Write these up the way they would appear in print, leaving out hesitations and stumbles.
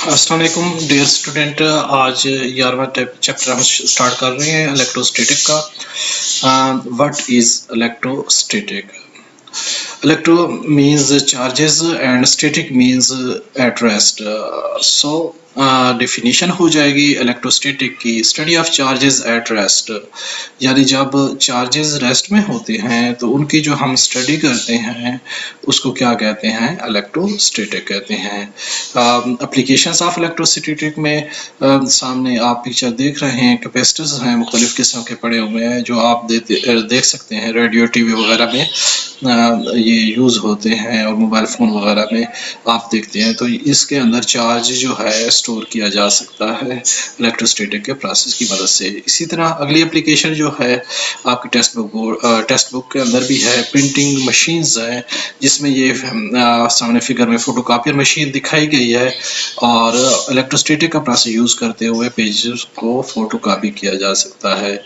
अस्सलाम वालेकुम dear student. आज 11वां चैप्टर हम स्टार्ट कर रहे हैं इलेक्ट्रोस्टैटिक का। What is electrostatic? Electro means charges and static means eight rest. So definition हो जाएगी इलेक्ट्रोस्टैटिक की, study of charges at rest, यानी जब चार्जेस रेस्ट में होते हैं तो उनकी जो हम स्टडी करते हैं उसको क्या कहते हैं? इलेक्ट्रोस्टैटिक कहते हैं। एप्लीकेशंस ऑफ इलेक्ट्रोस्टैटिक में सामने आप पिक्चर देख रहे हैं, कैपेसिटर्स हैं मुख्तलिफ किस्म के पड़े हुए हैं जो आप देख सकते हैं रेडियो टीवी वगैरह में ये यूज़ होते हैं और मोबाइल फ़ोन वगैरह में आप देखते हैं। तो इसके अंदर चार्ज जो है स्टोर किया जा सकता है इलेक्ट्रोस्टैटिक के प्रोसेस की मदद से। इसी तरह अगली एप्लीकेशन जो है आपकी टेक्स्ट बुक के अंदर भी है, प्रिंटिंग मशीन्स हैं जिसमें ये सामने फिगर में फोटोकॉपियर मशीन दिखाई गई है और इलेक्ट्रोस्टैटिक का प्रोसेस यूज़ करते हुए पेजेस को फोटोकॉपी किया जा सकता है।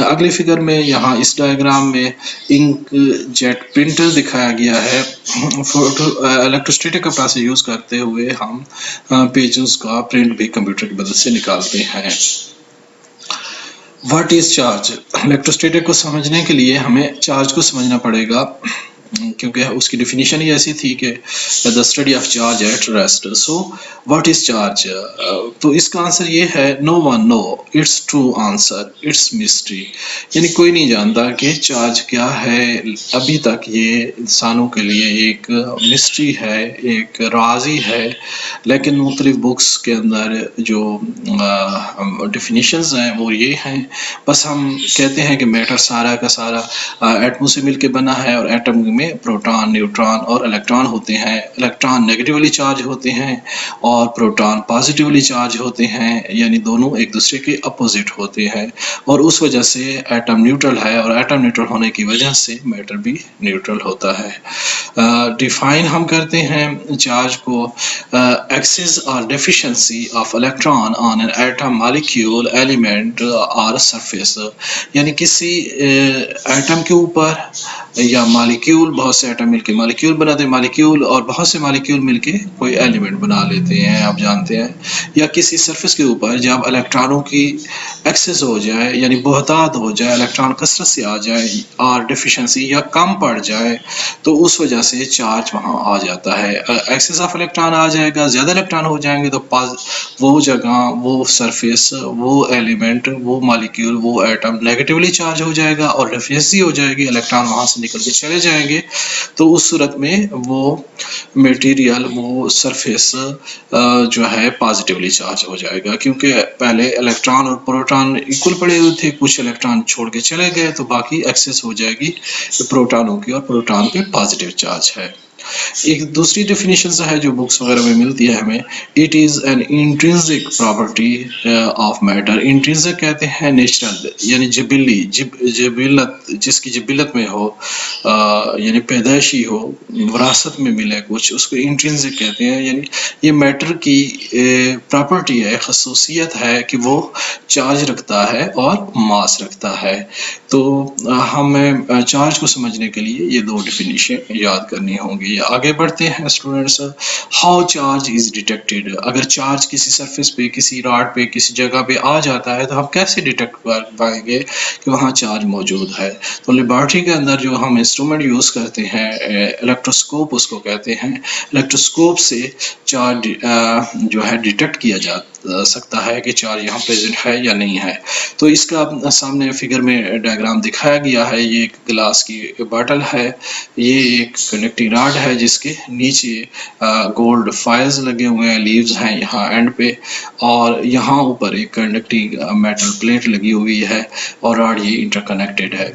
अगली फिगर में यहाँ इस डायग्राम में इंक जेट प्रिंटर दिखाया गया है। इलेक्ट्रोस्टैटिक का प्रोसेस यूज़ करते हुए हम पेजेस का प्रिंट भी कंप्यूटर की मदद से निकालते हैं। What is charge? इलेक्ट्रोस्टैटिक को समझने के लिए हमें चार्ज को समझना पड़ेगा क्योंकि उसकी डिफिनीशन ही ऐसी थी कि the study of charge at rest. So what is charge? तो इसका आंसर ये है no one no it's true answer, it's mystery. यानी कोई नहीं जानता कि चार्ज क्या है। अभी तक ये इंसानों के लिए एक मिस्ट्री है, एक राज़ी है। लेकिन मुख्तलिफ बुक्स के अंदर जो डिफिनीशंस हैं वो ये हैं। बस हम कहते हैं कि मैटर सारा का सारा एटमों से मिलकर बना है और एटम में प्रोटॉन, न्यूट्रॉन और इलेक्ट्रॉन होते हैं। इलेक्ट्रॉन नेगेटिवली चार्ज होते हैं और प्रोटॉन पॉजिटिवली चार्ज होते हैं, यानी दोनों एक दूसरे के अपोजिट होते हैं और उस वजह से एटम न्यूट्रल है और एटम न्यूट्रल होने की वजह से मैटर भी न्यूट्रल होता है। डिफाइन हम करते हैं चार्ज को एक्सेस और deficiency of electron on an atom, molecule, element और सरफेस, यानी किसी एटम के ऊपर या मॉलिक्यूल, बहुत से एटम मिलके मॉलिक्यूल बनाते हैं, मॉलिक्यूल और बहुत से मॉलिक्यूल मिलके कोई एलिमेंट बना लेते हैं, आप जानते हैं। या किसी सरफेस के ऊपर जब इलेक्ट्रॉनों की एक्सेस हो जाए यानी बहुतात हो जाए, इलेक्ट्रॉन कसरत से आ जाए और डिफिशिएंसी या कम पड़ जाए तो उस वजह से चार्ज वहाँ आ जाता है। एक्सेस ऑफ इलेक्ट्रॉन आ जाएगा, ज़्यादा इलेक्ट्रॉन हो जाएंगे तो वो जगह, वो सरफेस, वो एलिमेंट, वो मॉलिक्यूल, वो एटम नेगेटिवली चार्ज हो जाएगा और डिफिशिएंसी हो जाएगी, इलेक्ट्रॉन वहाँ से निकल के चले जाएंगे। तो उस सूरत में वो मटेरियल, वो सरफेस जो है पॉजिटिवली चार्ज हो जाएगा, क्योंकि पहले इलेक्ट्रॉन और प्रोटॉन इक्वल पड़े हुए थे, कुछ इलेक्ट्रॉन छोड़ के चले गए तो बाकी एक्सेस हो जाएगी प्रोटॉनों की और प्रोटॉन पे पॉजिटिव चार्ज है। एक दूसरी डेफिनेशन है जो बुक्स वगैरह में मिलती है हमें, it is an intrinsic property of matter. Intrinsic कहते हैं नेचुरल, यानी जिबिलत, जिसकी जिबिलत में हो, यानी पैदाइशी हो, विरासत में मिले कुछ, उसको इंट्रिंसिक कहते हैं। यानी ये मैटर की प्रॉपर्टी है, खसूसियत है कि वो चार्ज रखता है और मास रखता है। तो हमें चार्ज को समझने के लिए ये दो डेफिनेशन याद करनी होंगी। आगे बढ़ते हैं students. How charge is detected? अगर चार्ज किसी सरफेस पे, किसी रॉड पे, किसी जगह पे आ जाता है तो हम कैसे डिटेक्ट कर पाएंगे कि वहाँ चार्ज मौजूद है? तो लेबॉरेटरी के अंदर जो हम इंस्ट्रूमेंट यूज़ करते हैं, इलेक्ट्रोस्कोप उसको कहते हैं, इलेक्ट्रोस्कोप से चार्ज जो है डिटेक्ट किया जा सकता है कि चार्ज यहाँ प्रेजेंट है या नहीं है। तो इसका सामने फिगर में डायग्राम दिखाया गया है। ये एक ग्लास की बॉटल है, ये एक कनेक्टिंग रॉड है जिसके नीचे गोल्ड फाइल्स लगे हुए हैं, लीव्स हैं यहाँ एंड पे, और यहाँ ऊपर एक कंडक्टिंग मेटल प्लेट लगी हुई है और रॉड ये इंटरकनेक्टेड है।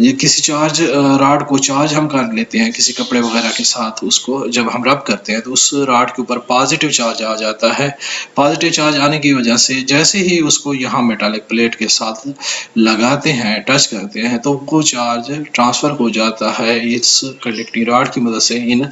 ये किसी चार्ज रॉड को चार्ज हम कर लेते हैं किसी कपड़े वगैरह के साथ, उसको जब हम रब करते हैं तो उस रॉड के ऊपर पॉजिटिव चार्ज आ जाता है। पॉजिटिव चार्ज चार्ज आने की वजह से जैसे ही उसको यहाँ मेटालिक प्लेट के साथ लगाते हैं, टच करते हैं, तो वो चार्ज ट्रांसफ़र हो जाता है इस कंडक्टिंग रॉड की मदद से इन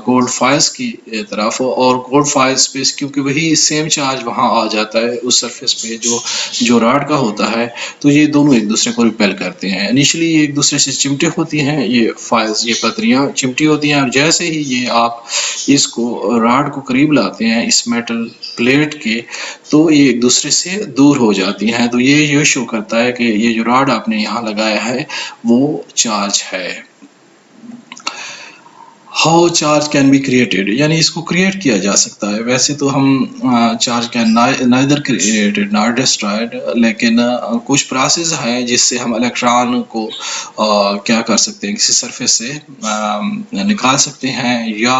गोल्ड फाइल्स की तरफ, और गोल्ड फाइल्स पे क्योंकि वही सेम चार्ज वहाँ आ जाता है उस सरफेस पे जो रॉड का होता है, तो ये दोनों एक दूसरे को रिपेल करते हैं। इनिशियली ये एक दूसरे से चिमटे होती हैं, ये फाइल्स, ये पतरियाँ चिमटी होती हैं, और जैसे ही ये आप इसको रॉड को करीब लाते हैं इस मेटल प्लेट के, तो ये एक दूसरे से दूर हो जाती हैं। तो ये शो करता है कि ये जो रॉड आपने यहाँ लगाया है वो चार्ज है। How charge can be created, यानी इसको क्रिएट किया जा सकता है। वैसे तो हम charge can neither created not destroyed, लेकिन कुछ प्रोसेस हैं जिससे हम इलेक्ट्रॉन को क्या कर सकते हैं, किसी सरफेस से निकाल सकते हैं या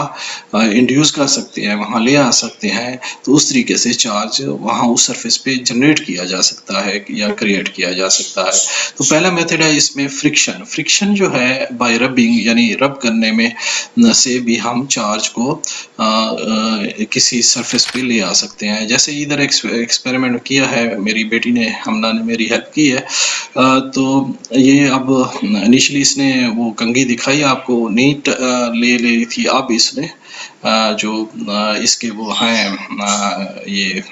इंड्यूस कर सकते हैं, वहाँ ले आ सकते हैं। तो उस तरीके से चार्ज वहाँ उस सरफेस पे जनरेट किया जा सकता है या क्रिएट किया जा सकता है। तो पहला मेथड है इसमें फ्रिक्शन। फ्रिक्शन जो है बाय रबिंग, यानी रब करने में से भी हम चार्ज को किसी सरफेस पे ले आ सकते हैं। जैसे इधर एक्सपेरिमेंट किया है मेरी बेटी ने, हमना ने मेरी हेल्प की है। तो ये अब इनिशियली इसने वो कंघी दिखाई आपको, नीट ले ली थी। अब इसने जो इसके वो हैं ये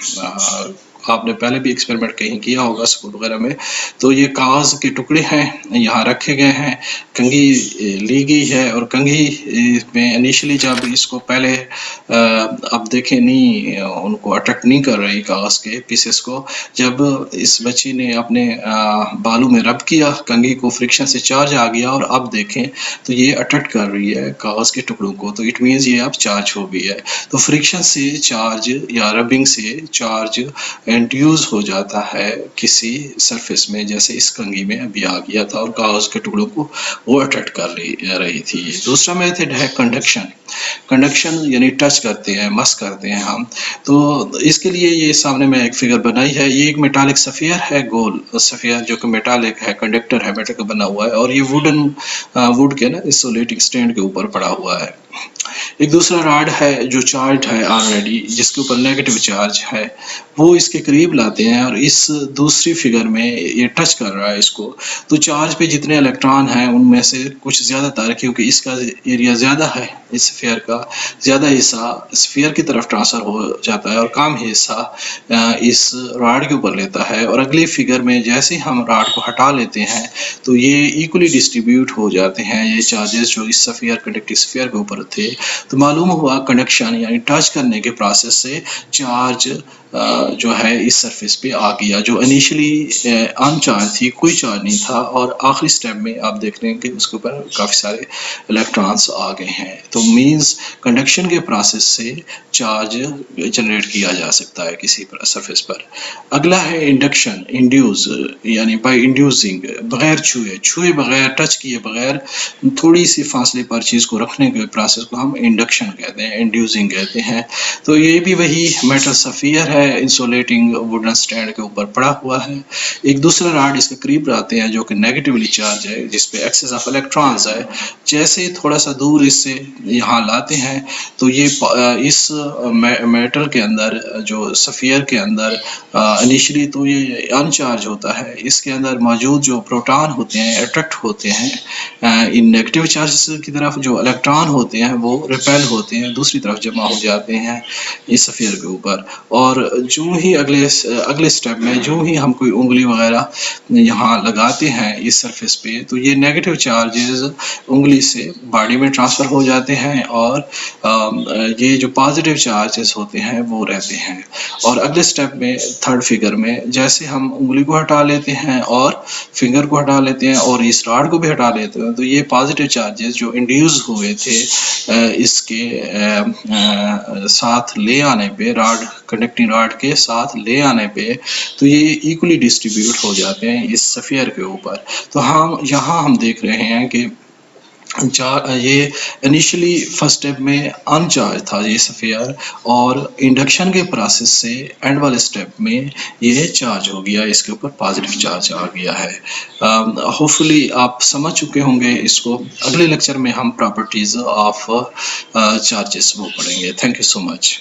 आपने पहले भी एक्सपेरिमेंट कहीं किया होगा स्कूल वगैरह में, तो ये कागज़ के टुकड़े हैं यहाँ रखे गए हैं, कंघी ली गई है, और कंघी में इनिशियली जब इसको पहले अब देखें नहीं उनको अट्रैक्ट नहीं कर रही कागज़ के पीसेस को, जब इस बच्ची ने अपने बालों में रब किया कंघी को, फ्रिक्शन से चार्ज आ गया, और अब देखें तो ये अट्रैक्ट कर रही है कागज़ के टुकड़ों को, तो इट मीन्स ये अब चार्ज हो गई है। तो फ्रिक्शन से चार्ज या रबिंग से चार्ज इंड्यूस हो जाता है किसी सरफेस में, जैसे इस कंघी में अभी आ गया था, और कागज़ के टुकड़ों को वो अट्रैक्ट कर रही थी। दूसरा मेथड है कंडक्शन। कंडक्शन यानी टच करते हैं, मस करते हैं हम। तो इसके लिए ये सामने मैं एक फिगर बनाई है। ये एक मेटालिक सफियर है, गोल सफियर जो कि मेटालिक है, कंडक्टर है, मेटल का बना हुआ है, और ये वुड के ना इंसुलेटिंग स्टैंड के ऊपर पड़ा हुआ है। एक दूसरा रॉड है जो चार्ज है ऑलरेडी, जिसके ऊपर नेगेटिव चार्ज है, वो इसके करीब लाते हैं, और इस दूसरी फिगर में ये टच कर रहा है इसको। तो चार्ज पे जितने इलेक्ट्रॉन हैं उनमें से कुछ ज़्यादातर, क्योंकि इसका एरिया ज़्यादा है, इस स्फीयर का ज़्यादा हिस्सा स्फीयर की तरफ ट्रांसफ़र हो जाता है, और कम हिस्सा इस रॉड के ऊपर लेता है। और अगली फिगर में जैसे ही हम रॉड को हटा लेते हैं तो ये इक्वली डिस्ट्रीब्यूट हो जाते हैं, ये चार्जेस जो इस स्फीयर कंडक्टिंग स्फीयर के ऊपर थे। तो मालूम हुआ कंडक्शन यानी टच करने के प्रोसेस से चार्ज जो है इस सरफेस पे आ गया, जो इनिशियली अनचार्ज थी, कोई चार्ज नहीं था, और आखिरी स्टेप में आप देख रहे हैं कि उसके ऊपर काफ़ी सारे इलेक्ट्रॉन्स आ गए हैं। तो मींस कंडक्शन के प्रोसेस से चार्ज जनरेट किया जा सकता है किसी सरफेस पर। अगला है इंडक्शन, इंड्यूस, यानी बाय इंड्यूसिंग, बगैर छुए बगैर, टच किए बगैर, थोड़ी सी फासले पर चीज़ को रखने के प्रोसेस को हम इंडक्शन कहते हैं, इंड्यूसिंग कहते हैं। तो ये भी वही मेटल सफियर है, इंसुलेटिंग वुडन स्टैंड के ऊपर पड़ा हुआ है। एक दूसरा रॉड इसके करीब आते हैं जो कि नेगेटिवली चार्ज है, जिसपे एक्सेस ऑफ इलेक्ट्रॉन्स है। जैसे थोड़ा सा दूर इससे यहाँ लाते हैं तो ये इस मेटल के अंदर, जो सफियर के अंदर इनिशियली तो ये अनचार्ज होता है, इसके अंदर मौजूद जो प्रोटॉन होते हैं अट्रैक्ट होते हैं इन नेगेटिव चार्जेस की तरफ, जो इलेक्ट्रॉन होते हैं वो रिपेल होते हैं, दूसरी तरफ जमा हो जाते हैं इस सफियर के ऊपर। और जो ही अगले स्टेप में जो ही हम कोई उंगली वगैरह यहाँ लगाते हैं इस सरफेस पे, तो ये नेगेटिव चार्जेस उंगली से बॉडी में ट्रांसफ़र हो जाते हैं, और ये जो पॉजिटिव चार्जेस होते हैं वो रहते हैं। और अगले स्टेप में थर्ड फिगर में जैसे हम उंगली को हटा लेते हैं और फिंगर को हटा लेते हैं और इस रॉड को भी हटा लेते हैं, तो ये पॉजिटिव चार्जेस जो इंड्यूस हुए थे इसके साथ ले आने पे, रॉड कंडक्टिंग रॉड के साथ ले आने पे, तो ये इक्वली डिस्ट्रीब्यूट हो जाते हैं इस सफियर के ऊपर। तो हम यहाँ हम देख रहे हैं कि ये इनिशियली फर्स्ट स्टेप में अनचार्ज था ये सफियर, और इंडक्शन के प्रोसेस से एंड वाले स्टेप में ये चार्ज हो गया, इसके ऊपर पॉजिटिव चार्ज आ गया है। होपफुली आप समझ चुके होंगे इसको। अगले लेक्चर में हम प्रॉपर्टीज ऑफ चार्जेस वो पढ़ेंगे। Thank you so much.